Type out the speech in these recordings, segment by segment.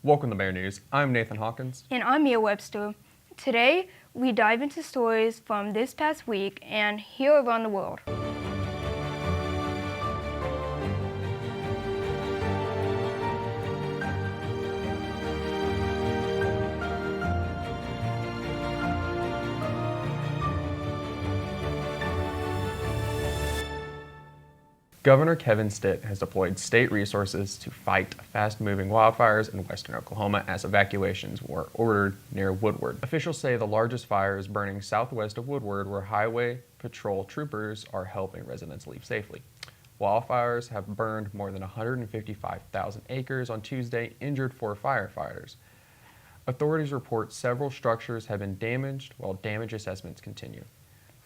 Welcome to Bear News. I'm Nathan Hawkins. And I'm Mia Webster. Today, we dive into stories from this past week and here around the world. Governor Kevin Stitt has deployed state resources to fight fast-moving wildfires in western Oklahoma as evacuations were ordered near Woodward. Officials say the largest fire is burning southwest of Woodward, where Highway Patrol troopers are helping residents leave safely. Wildfires have burned more than 155,000 acres on Tuesday, injured 4 firefighters. Authorities report several structures have been damaged while damage assessments continue.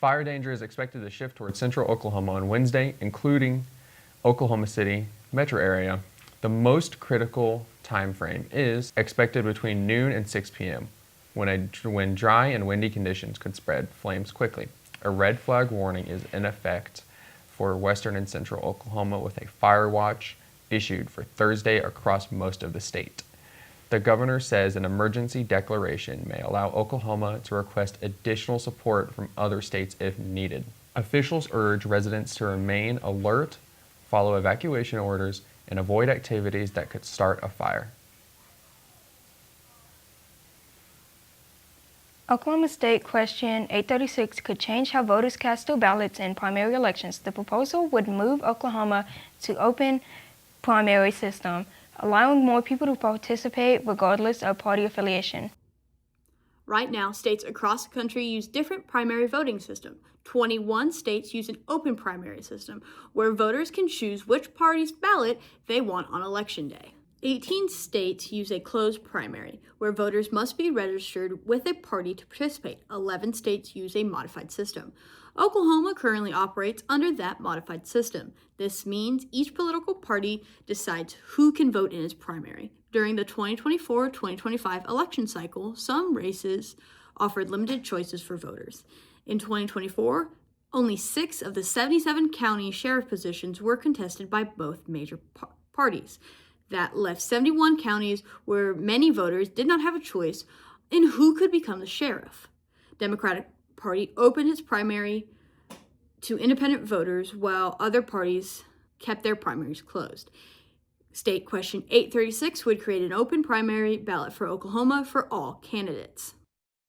Fire danger is expected to shift towards central Oklahoma on Wednesday, including Oklahoma City metro area. The most critical time frame is expected between noon and 6 p.m. when dry and windy conditions could spread flames quickly. A red flag warning is in effect for western and central Oklahoma, with a fire watch issued for Thursday across most of the state. The governor says an emergency declaration may allow Oklahoma to request additional support from other states if needed. Officials urge residents to remain alert, follow evacuation orders, and avoid activities that could start a fire. Oklahoma State Question 836 could change how voters cast their ballots in primary elections. The proposal would move Oklahoma to open primary system, allowing more people to participate regardless of party affiliation. Right now, states across the country use different primary voting systems. 21 states use an open primary system, where voters can choose which party's ballot they want on Election Day. 18 states use a closed primary, where voters must be registered with a party to participate. 11 states use a modified system. Oklahoma currently operates under that modified system. This means each political party decides who can vote in its primary. During the 2024-2025 election cycle, some races offered limited choices for voters. In 2024, only 6 of the 77 county sheriff positions were contested by both major parties. That left 71 counties where many voters did not have a choice in who could become the sheriff. Democratic Party opened its primary to independent voters, while other parties kept their primaries closed. State Question 836 would create an open primary ballot for Oklahoma for all candidates.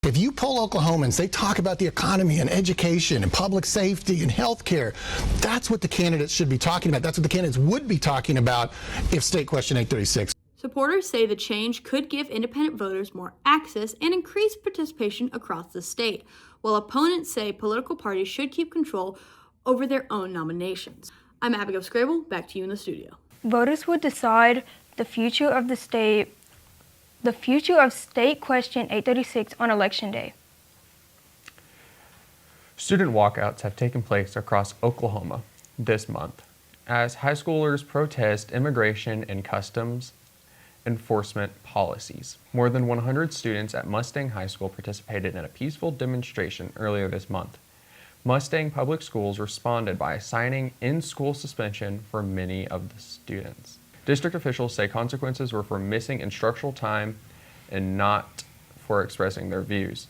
If you poll Oklahomans, they talk about the economy and education and public safety and health care. That's what the candidates should be talking about. That's what the candidates would be talking about if State Question 836. Supporters say the change could give independent voters more access and increase participation across the state, while opponents say political parties should keep control over their own nominations. I'm Abigail Scrable, back to you in the studio. Voters would decide the future of State Question 836 on Election Day. Student walkouts have taken place across Oklahoma this month as high schoolers protest immigration and customs enforcement policies. More than 100 students at Mustang High School participated in a peaceful demonstration earlier this month. Mustang Public Schools responded by assigning in-school suspension for many of the students. District officials say consequences were for missing instructional time and not for expressing their views.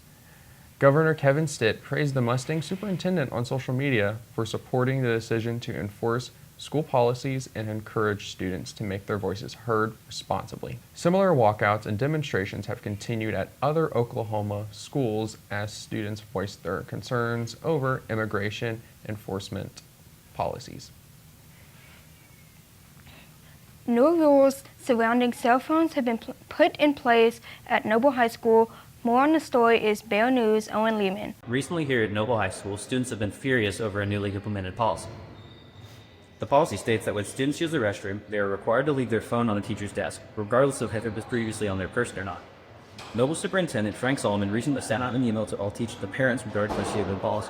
Governor Kevin Stitt praised the Mustang superintendent on social media for supporting the decision to enforce school policies and encourage students to make their voices heard responsibly. Similar walkouts and demonstrations have continued at other Oklahoma schools as students voiced their concerns over immigration enforcement policies. New rules surrounding cell phones have been put in place at Noble High School. More on the story is Bear News' Owen Lehman. Recently here at Noble High School, students have been furious over a newly implemented policy. The policy states that when students use the restroom, they are required to leave their phone on the teacher's desk, regardless of if it was previously on their person or not. Noble Superintendent Frank Solomon recently sent out an email to all teachers and parents regarding the issue of the policy.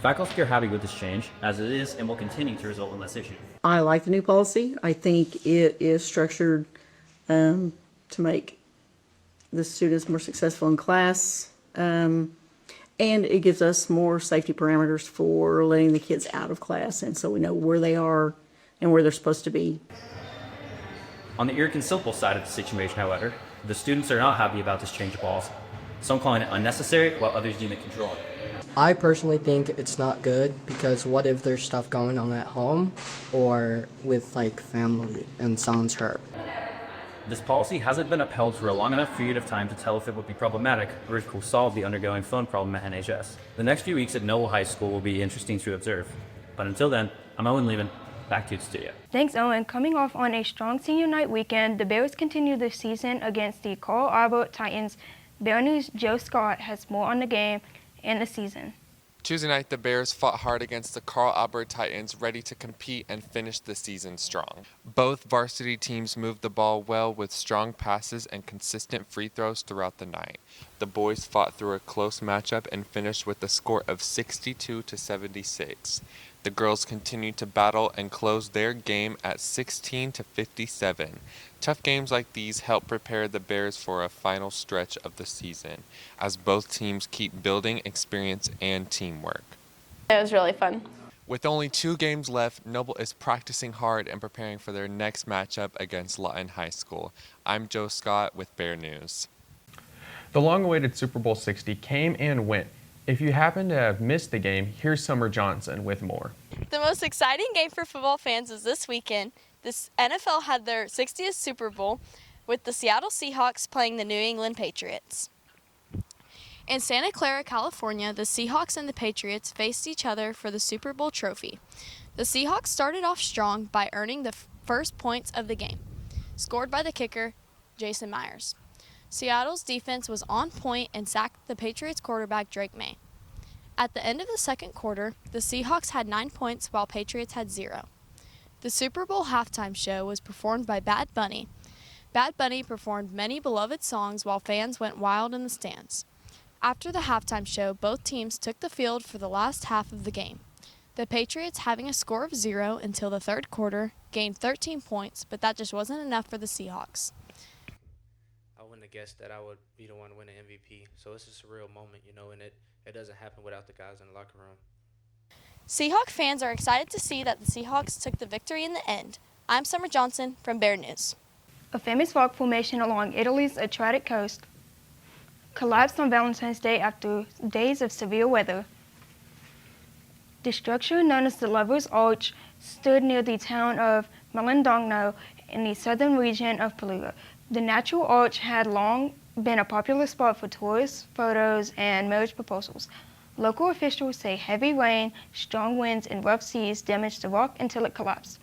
Faculty are happy with this change, as it is and will continue to result in less issues. I like the new policy. I think it is structured to make the students more successful in class. And it gives us more safety parameters for letting the kids out of class, and so we know where they are and where they're supposed to be. On the irreconcilable side of the situation, however, the students are not happy about this change of policy. Some calling it unnecessary, while others deem it controlling. I personally think it's not good because what if there's stuff going on at home or with like family and someone's hurt? This policy hasn't been upheld for a long enough period of time to tell if it would be problematic or if it will solve the undergoing phone problem at NHS. The next few weeks at Noble High School will be interesting to observe. But until then, I'm Owen Lehman. Back to the studio. Thanks, Owen. Coming off on a strong senior night weekend, the Bears continue the season against the Carl Albert Titans. Bear News' Joe Scott has more on the game and the season. Tuesday night, the Bears fought hard against the Carl Albert Titans, ready to compete and finish the season strong. Both varsity teams moved the ball well with strong passes and consistent free throws throughout the night. The boys fought through a close matchup and finished with a score of 62-76. The girls continued to battle and closed their game at 16-57. Tough games like these help prepare the Bears for a final stretch of the season, as both teams keep building experience and teamwork. It was really fun. With only 2 games left, Noble is practicing hard and preparing for their next matchup against Lawton High School. I'm Joe Scott with Bear News. The long-awaited Super Bowl 60 came and went. If you happen to have missed the game, here's Summer Johnson with more. The most exciting game for football fans is this weekend. This NFL had their 60th Super Bowl with the Seattle Seahawks playing the New England Patriots. In Santa Clara, California, the Seahawks and the Patriots faced each other for the Super Bowl trophy. The Seahawks started off strong by earning the first points of the game, scored by the kicker, Jason Myers. Seattle's defense was on point and sacked the Patriots quarterback Drake May. At the end of the second quarter, the Seahawks had 9 points while Patriots had 0. The Super Bowl halftime show was performed by Bad Bunny. Bad Bunny performed many beloved songs while fans went wild in the stands. After the halftime show, both teams took the field for the last half of the game. The Patriots, having a score of 0 until the third quarter, gained 13 points, but that just wasn't enough for the Seahawks. I wouldn't have guessed that I would be the one winning MVP. So it's a surreal moment, and it doesn't happen without the guys in the locker room. Seahawk fans are excited to see that the Seahawks took the victory in the end. I'm Summer Johnson from Bear News. A famous rock formation along Italy's Adriatic coast collapsed on Valentine's Day after days of severe weather. The structure, known as the Lover's Arch, stood near the town of Melendogno in the southern region of Puglia. The natural arch had long been a popular spot for tourists, photos, and marriage proposals. Local officials say heavy rain, strong winds, and rough seas damaged the rock until it collapsed.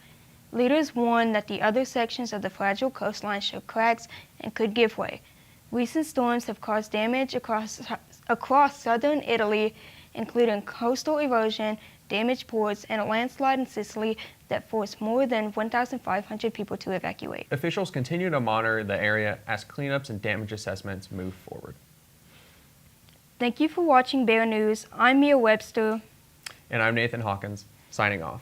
Leaders warn that the other sections of the fragile coastline show cracks and could give way. Recent storms have caused damage across southern Italy, including coastal erosion, damaged ports, and a landslide in Sicily that forced more than 1,500 people to evacuate. Officials continue to monitor the area as cleanups and damage assessments move forward. Thank you for watching Bear News. I'm Mia Webster. And I'm Nathan Hawkins, signing off.